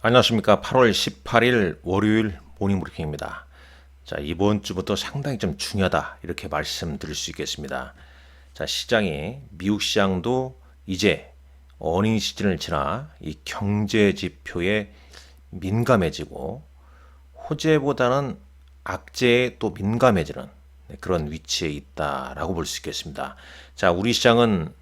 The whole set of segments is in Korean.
안녕하십니까. 8월 18일 월요일 모닝 브리핑입니다. 자, 이번 주부터 상당히 좀 중요하다. 이렇게 말씀드릴 수 있겠습니다. 자, 미국 시장도 이제 어닝 시즌을 지나 이 경제 지표에 민감해지고 호재보다는 악재에 또 민감해지는 그런 위치에 있다라고 볼 수 있겠습니다. 자, 우리 시장은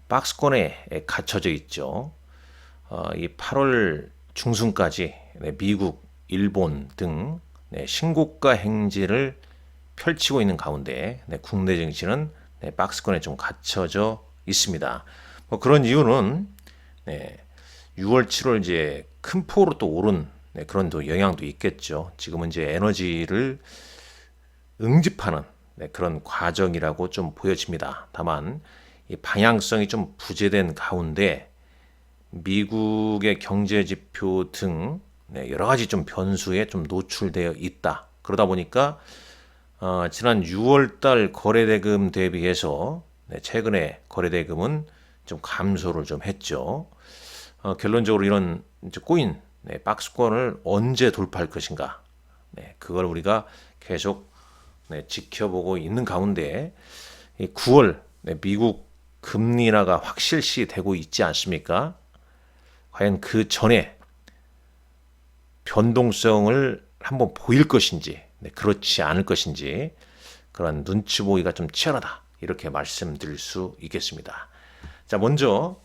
박스권에 갇혀져 있죠. 이 8월 중순까지 미국, 일본 등 신고가 행진을 펼치고 있는 가운데 국내 증시는 박스권에 좀 갇혀져 있습니다. 뭐 그런 이유는 6월, 7월 이제 큰 폭으로 또 오른 그런 또 영향도 있겠죠. 지금은 이제 에너지를 응집하는 그런 과정이라고 좀 보여집니다. 다만 이 방향성이 좀 부재된 가운데 미국의 경제 지표 등 여러 가지 좀 변수에 좀 노출되어 있다. 그러다 보니까 지난 6월 달 거래대금 대비해서 최근에 거래대금은 좀 감소를 좀 했죠. 결론적으로 이런 이제 꼬인 박스권을 언제 돌파할 것인가. 그걸 우리가 계속 지켜보고 있는 가운데 9월 미국 금리 인하가 확실시 되고 있지 않습니까? 과연 그 전에 변동성을 한번 보일 것인지, 그렇지 않을 것인지, 그런 눈치 보기가 좀 치열하다. 이렇게 말씀드릴 수 있겠습니다. 자, 먼저,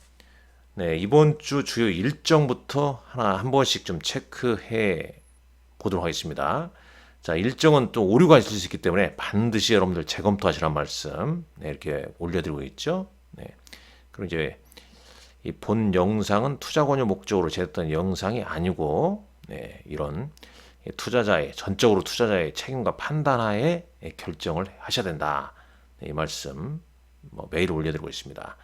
이번 주 주요 일정부터 한 번씩 좀 체크해 보도록 하겠습니다. 자, 일정은 또 오류가 있을 수 있기 때문에 반드시 여러분들 재검토하시라는 말씀, 이렇게 올려드리고 있죠. 그리고 이제 이 본 영상은 투자 권유 목적으로 제작된 영상이 아니고 이런 투자자의 전적으로 투자자의 책임과 판단하에 결정을 하셔야 된다. 이 말씀 매일 올려드리고 있습니다.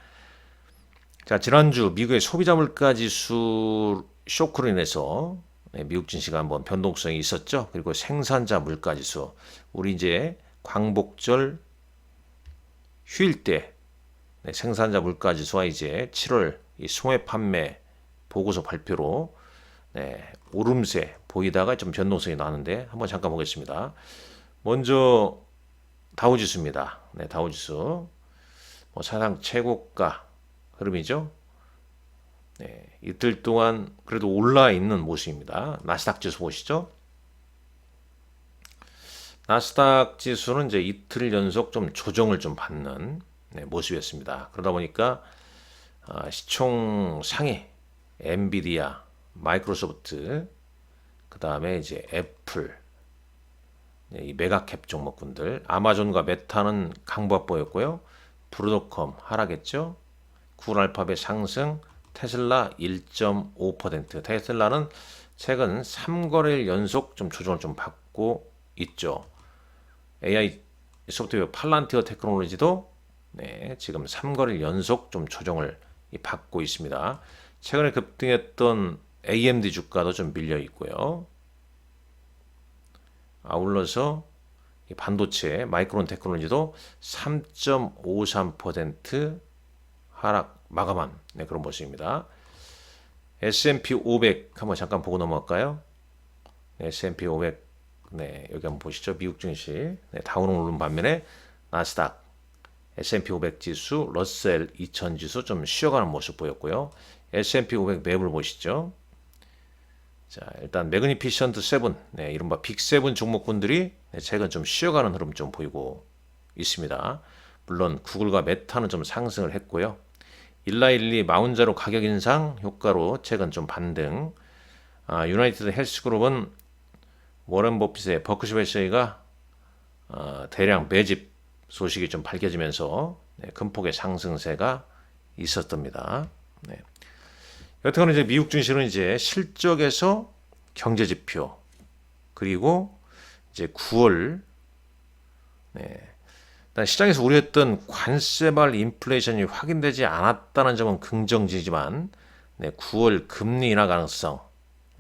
자, 지난주 미국의 소비자 물가 지수 쇼크로 인해서 미국 증시가 한번 변동성이 있었죠. 그리고 생산자 물가 지수 우리 이제 광복절 휴일 때 생산자 물가 지수와 이제 7월 이 소매 판매 보고서 발표로 오름세 보이다가 좀 변동성이 나는데 한번 잠깐 보겠습니다. 먼저 다우지수입니다. 다우지수 사상 최고가 흐름이죠. 이틀 동안 그래도 올라 있는 모습입니다. 나스닥 지수 보시죠. 나스닥 지수는 이제 이틀 연속 좀 조정을 좀 받는 모습이었습니다. 그러다 보니까 시총 상위 엔비디아, 마이크로소프트, 그 다음에 이제 애플, 이 메가캡 종목군들, 아마존과 메타는 강보가 보였고요. 브로드컴 하락했죠. 구글 알파벳 상승, 테슬라 1.5%. 테슬라는 최근 3거래일 연속 좀 조정을 좀 받고 있죠. AI 소프트웨어 팔란티어 테크놀로지도 지금 3거래일 연속 좀 조정을 받고 있습니다. 최근에 급등했던 AMD 주가도 좀 밀려 있고요. 아울러서 반도체 마이크론 테크놀로지도 3.53% 하락 마감한 그런 모습입니다. S&P 500 한번 잠깐 보고 넘어갈까요? S&P 500 여기 한번 보시죠. 미국 증시 다우는 오른 반면에 나스닥 S&P 500 지수, 러셀 2000 지수 좀 쉬어가는 모습 보였고요. S&P 500 맵을 보시죠. 자, 일단 매그니피션트 7, 이른바 빅7 종목군들이 최근 좀 쉬어가는 흐름 좀 보이고 있습니다. 물론 구글과 메타는 좀 상승을 했고요. 1412 마운자로 가격 인상 효과로 최근 좀 반등. 유나이티드 헬스그룹은 워렌 버핏의 버크셔 배셔가 대량 매집 소식이 좀 밝혀지면서 큰 폭의 상승세가 있었답니다. 여튼간에 이제 미국 증시는 이제 실적에서 경제 지표 그리고 이제 9월 일단 시장에서 우려했던 관세발 인플레이션이 확인되지 않았다는 점은 긍정지지만 9월 금리 인하 가능성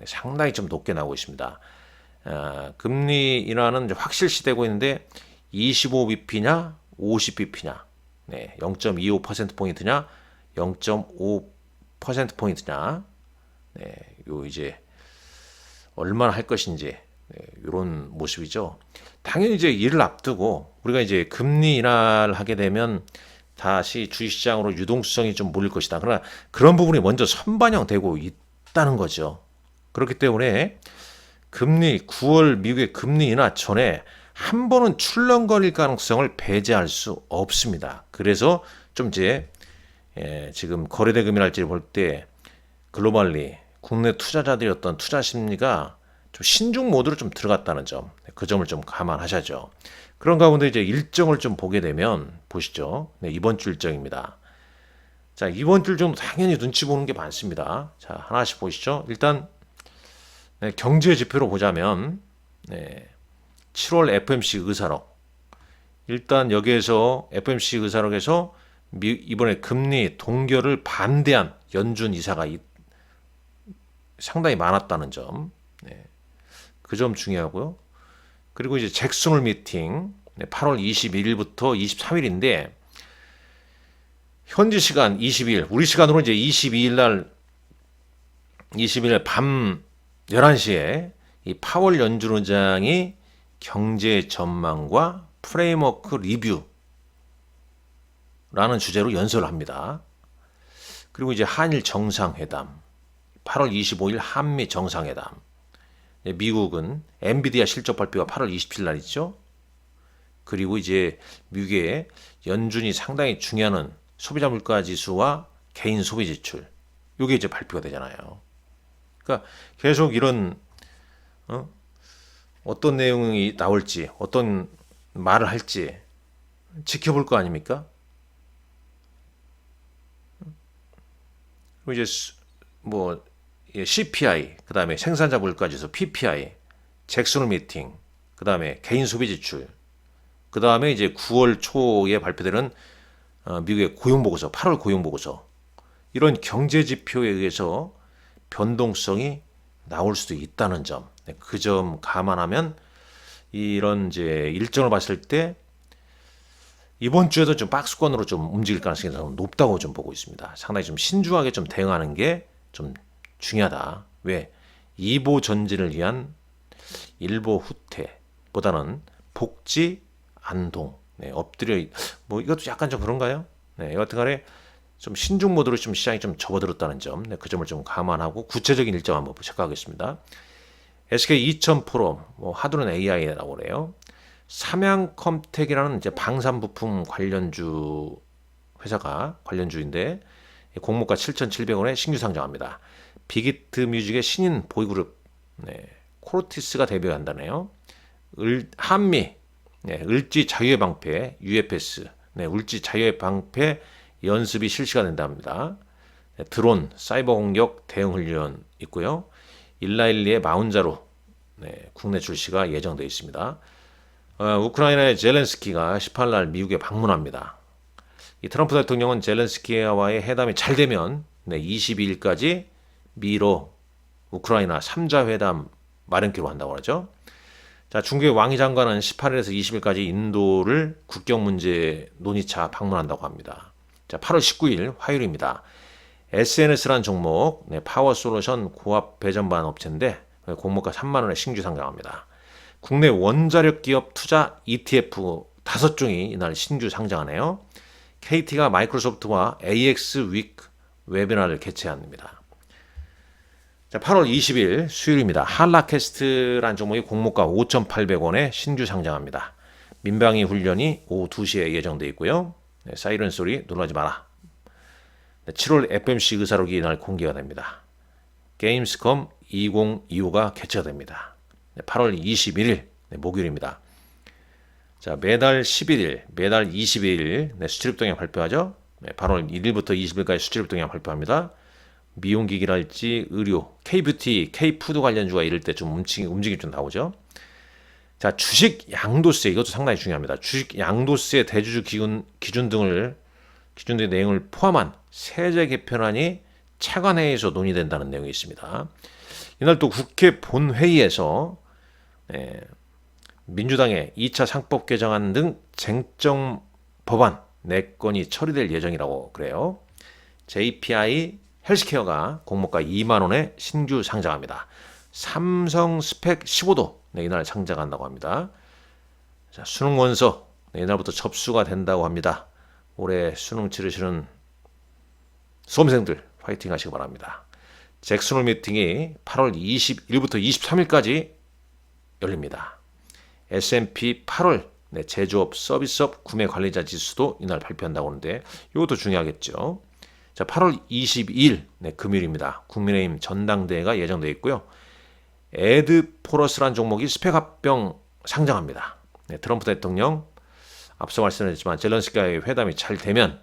상당히 좀 높게 나오고 있습니다. 금리 인하는 이제 확실시되고 있는데 25bp냐 50bp냐 0.25%포인트냐 0.5%포인트냐 요 이제 얼마나 할 것인지 이런 모습이죠. 당연히 이제 이를 앞두고 우리가 이제 금리 인하를 하게 되면 다시 주식시장으로 유동성이 좀 몰릴 것이다. 그러나 그런 부분이 먼저 선반영되고 있다는 거죠. 그렇기 때문에 금리 9월 미국의 금리 인하 전에 한 번은 출렁거릴 가능성을 배제할 수 없습니다. 그래서 좀 이제 지금 거래대금이랄지를 볼 때 글로벌리 국내 투자자들의 어떤 투자 심리가 좀 신중 모드로 좀 들어갔다는 점, 그 점을 좀 감안하셔야죠. 그런 가운데 이제 일정을 좀 보게 되면 보시죠. 네, 이번 주 일정입니다. 자, 이번 주 좀 당연히 눈치 보는 게 많습니다. 자, 하나씩 보시죠. 일단 경제 지표로 보자면 7월 FMC 의사록, 일단 여기에서 FMC 의사록에서 이번에 금리 동결을 반대한 연준 이사가 상당히 많았다는 점, 그 점 중요하고요. 그리고 이제 잭슨홀 미팅 8월 21일부터 23일인데 현지 시간 20일, 우리 시간으로 이제 22일 밤 11시에 이 파월 연준 의장이 경제 전망과 프레임워크 리뷰라는 주제로 연설을 합니다. 그리고 이제 한일 정상회담, 8월 25일 한미 정상회담, 미국은 엔비디아 실적 발표가 8월 27일 날 있죠. 그리고 이제 미국의 연준이 상당히 중요한 소비자 물가 지수와 개인 소비 지출, 이게 이제 발표가 되잖아요. 그러니까 계속 이런 어떤 내용이 나올지, 어떤 말을 할지 지켜볼 거 아닙니까? 그리고 이제 뭐 CPI, 그 다음에 생산자 물가지수, PPI, 잭슨홀 미팅, 그 다음에 개인 소비 지출, 그 다음에 이제 9월 초에 발표되는 미국의 고용보고서, 8월 고용보고서, 이런 경제 지표에 의해서 변동성이 나올 수도 있다는 점, 그 점 감안하면 이런 이제 일정을 봤을 때 이번 주에도 좀 박스권으로 좀 움직일 가능성이 좀 높다고 좀 보고 있습니다. 상당히 좀 신중하게 좀 대응하는 게 좀 중요하다. 왜? 2보 전진을 위한 1보 후퇴보다는 복지 안동, 엎드려, 뭐 이것도 약간 좀 그런가요? 여하튼간에 좀 신중 모드로 좀 시장이 좀 접어들었다는 점, 그 점을 좀 감안하고 구체적인 일정 한번 체크하겠습니다. SK 2000 포럼, 뭐 하두는 AI라고 그래요. 삼양컴텍이라는 이제 방산 부품 관련주 회사가 관련주인데 공모가 7,700원에 신규 상장합니다. 빅히트 뮤직의 신인 보이그룹 코르티스가 데뷔한다네요. 한미 을지 자유의 방패 UFS 을지 자유의 방패 연습이 실시가 된답니다. 드론 사이버 공격 대응 훈련 있고요. 191의 마운자로 국내 출시가 예정되어 있습니다. 우크라이나의 젤렌스키가 18날 미국에 방문합니다. 이 트럼프 대통령은 젤렌스키와의 회담이 잘 되면 22일까지 미로 우크라이나 3자 회담 마련키로 한다고 하죠. 자, 중국의 왕이 장관은 18일에서 20일까지 인도를 국경 문제 논의차 방문한다고 합니다. 자, 8월 19일 화요일입니다. SNS라는 종목, 파워 솔루션 고압 배전반 업체인데 공모가 3만 원에 신규 상장합니다. 국내 원자력 기업 투자 ETF 5종이 이날 신규 상장하네요. KT가 마이크로소프트와 AX 위크 웨비나를 개최합니다. 자, 8월 20일 수요일입니다. 한라캐스트라는 종목이 공모가 5,800원에 신규 상장합니다. 민방위 훈련이 오후 2시에 예정되어 있고요. 사이렌 소리 놀라지 마라. 7월 FMC 의사록이 이날 공개가 됩니다. 게임스컴 2025가 개최가 됩니다. 8월 21일 목요일입니다. 자, 매달 11일, 매달 22일 수출입 동향 발표하죠. 8월 1일부터 20일까지 수출입 동향 발표합니다. 미용기기랄지 의료, K뷰티, K푸드 관련주가 이럴 때 좀 움직임이 좀 나오죠. 자, 주식 양도세, 이것도 상당히 중요합니다. 주식 양도세 대주주 기준 등의 내용을 포함한 세제 개편안이 차관회의에서 논의된다는 내용이 있습니다. 이날 또 국회 본회의에서 민주당의 2차 상법 개정안 등 쟁점 법안 4건이 처리될 예정이라고 그래요. JPI 헬스케어가 공모가 2만 원에 신규 상장합니다. 삼성 스펙 15도 이날 상장한다고 합니다. 자, 수능 원서 이날부터 접수가 된다고 합니다. 올해 수능 치르시는 수험생들 화이팅 하시기 바랍니다. 잭슨홀 미팅이 8월 21일부터 23일까지 열립니다. S&P 8월 제조업 서비스업 구매 관리자 지수도 이날 발표한다고 하는데 이것도 중요하겠죠. 자, 8월 22일 금요일입니다. 국민의힘 전당대회가 예정되어 있고요. 에드포러스란 종목이 스펙 합병 상장합니다. 트럼프 대통령 앞서 말씀드렸지만 젤렌스키와의 회담이 잘 되면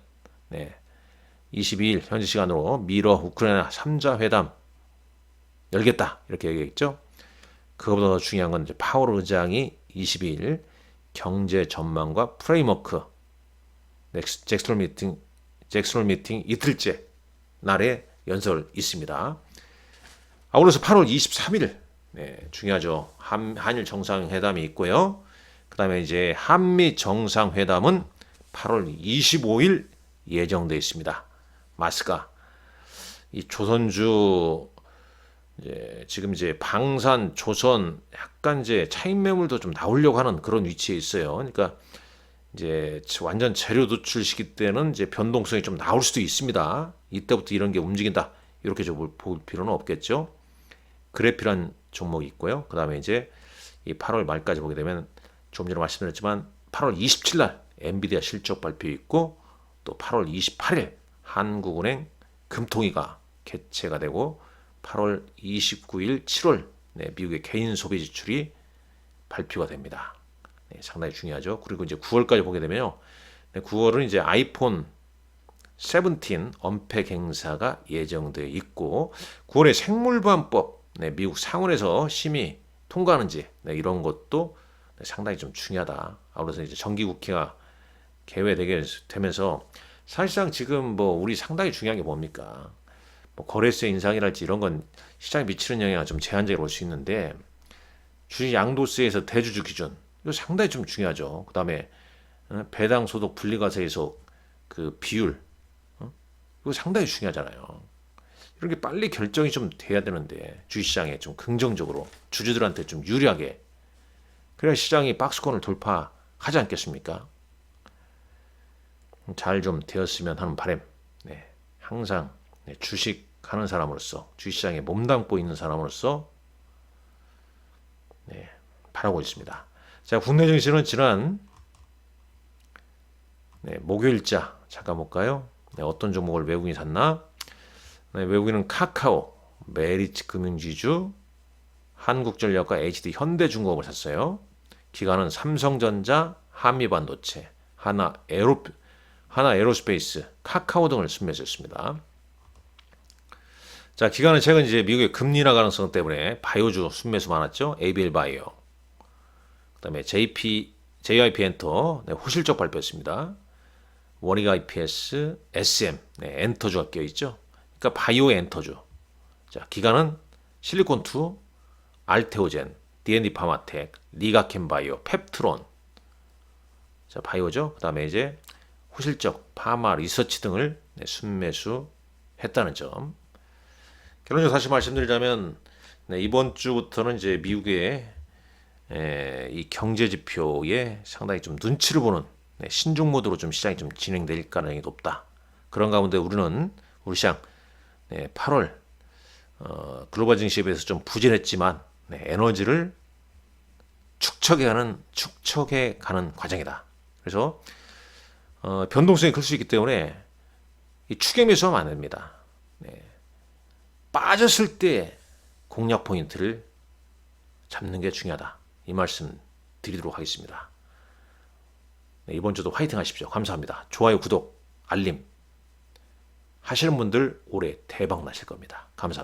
22일 현지 시간으로 미러 우크라이나 3자 회담 열겠다 이렇게 얘기했죠. 그거보다 더 중요한 건 이제 파월 의장이 22일 경제 전망과 프레임워크 잭슨홀 미팅 이틀째 날에 연설 있습니다. 아울러서 8월 23일 중요하죠. 한일 정상회담이 있고요. 그 다음에 이제 한미 정상회담은 8월 25일 예정되어 있습니다. 마스가 이 조선주 지금 이제 방산 조선 약간 이제 차익 매물도 좀 나오려고 하는 그런 위치에 있어요. 그러니까 이제 완전 재료 노출 시기 때는 이제 변동성이 좀 나올 수도 있습니다. 이때부터 이런 게 움직인다 이렇게 좀 볼 필요는 없겠죠. 그래피란 종목이 있고요. 그 다음에 이제 이 8월 말까지 보게 되면 조금 전에 말씀드렸지만 8월 27일 날 엔비디아 실적 발표 있고 또 8월 28일 한국은행 금통위가 개최가 되고 8월 29일 7월 미국의 개인 소비 지출이 발표가 됩니다. 상당히 중요하죠. 그리고 이제 9월까지 보게 되면요. 9월은 이제 아이폰 17 언팩 행사가 예정되어 있고 9월에 생물보안법 미국 상원에서 심의 통과하는지 이런 것도 상당히 좀 중요하다. 아울러서 이제 정기국회가 개회되게 되면서 사실상 지금 뭐 우리 상당히 중요한 게 뭡니까? 뭐 거래세 인상이랄지 이런 건 시장에 미치는 영향이 좀 제한적으로 올 수 있는데 주식 양도세에서 대주주 기준 이거 상당히 좀 중요하죠. 그다음에 배당 소득 분리과세에서 그 비율 이거 상당히 중요하잖아요. 이런 게 빨리 결정이 좀 돼야 되는데 주식시장에 좀 긍정적으로 주주들한테 좀 유리하게 그래야 시장이 박스권을 돌파하지 않겠습니까? 잘 좀 되었으면 하는 바람. 항상 주식 하는 사람으로서 주식시장에 몸담고 있는 사람으로서 바라고 있습니다. 자, 국내 증시는 지난 목요일자 잠깐 볼까요? 어떤 종목을 외국인이 샀나? 외국인은 카카오, 메리츠 금융지주, 한국전력과 HD 현대중공업을 샀어요. 기관은 삼성전자, 한미반도체, 하나 에로스페이스, 카카오 등을 순매수했습니다. 자, 기관은 최근 이제 미국의 금리 인하 가능성 때문에 바이오주 순매수 많았죠. ABL 바이오. 그다음에 JYP 엔터 호실적 발표했습니다. 원익 IPS, SM, 엔터주가 껴있죠. 그러니까 바이오 엔터주. 자, 기관은 실리콘2, 알테오젠, D&D 파마텍, 리가켄 바이오, 펩트론. 자, 바이오죠. 그다음에 이제 호실적 파마 리서치 등을 순매수했다는 점. 결론적으로 다시 말씀드리자면 이번 주부터는 이제 미국의 이 경제 지표에 상당히 좀 눈치를 보는 신중 모드로 좀 시장이 좀 진행될 가능성이 높다. 그런 가운데 우리 시장 8월 글로벌 증시에 비해서 좀 부진했지만 에너지를 축적해 가는 과정이다. 그래서 변동성이 클 수 있기 때문에 이 추격 매수하면 안 됩니다. 빠졌을 때 공략 포인트를 잡는 게 중요하다. 이 말씀 드리도록 하겠습니다. 이번 주도 화이팅 하십시오. 감사합니다. 좋아요, 구독, 알림 하시는 분들 올해 대박 나실 겁니다. 감사합니다.